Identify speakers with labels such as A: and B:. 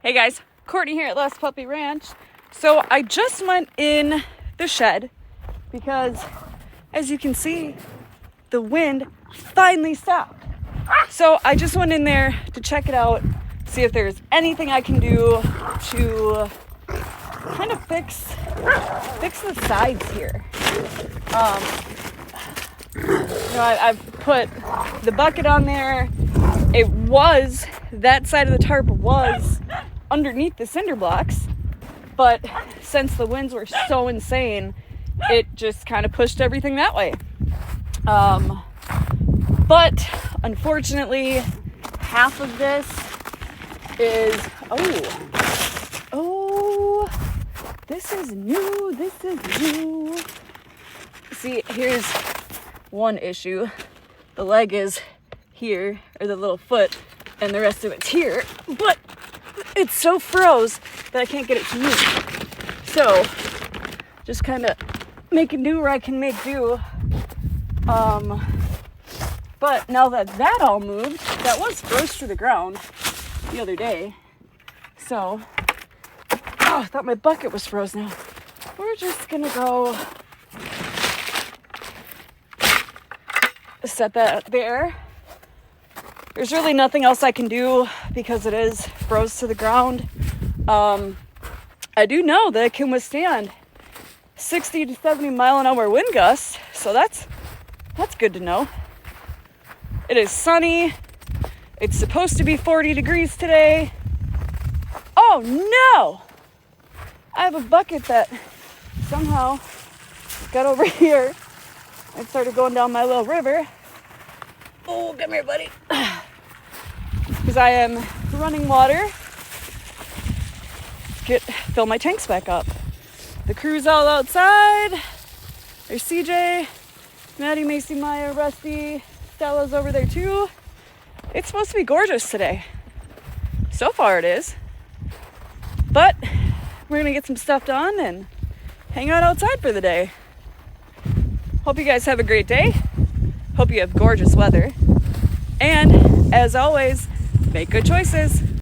A: Hey guys, Courtney here at Lost Puppy Ranch. So I just went in the shed because, as you can see, the wind finally stopped. So I just went in there to check it out, see if there's anything I can do to kind of fix the sides here. I've put the bucket on there. That side of the tarp was underneath the cinder blocks, but since the winds were so insane, it just kind of pushed everything that way. But unfortunately, half of this is, this is new. See, here's one issue. The leg is here, or the little foot, and the rest of it's here, but it's so froze that I can't get it to move. So, just kind of making do where I can make do. But now that all moved, that was froze to the ground the other day. So, I thought my bucket was froze now. We're just gonna go set that there. There's really nothing else I can do because it is froze to the ground. I do know that it can withstand 60 to 70 mile an hour wind gusts, so that's good to know. It is sunny. It's supposed to be 40 degrees today. Oh no! I have a bucket that somehow got over here and started going down my little river. Oh, come here, buddy. Because I am running water to fill my tanks back up. The crew's all outside. There's CJ, Maddie, Macy, Maya, Rusty, Stella's over there too. It's supposed to be gorgeous today. So far it is. But we're gonna get some stuff done and hang out outside for the day. Hope you guys have a great day. Hope you have gorgeous weather. And as always, make good choices.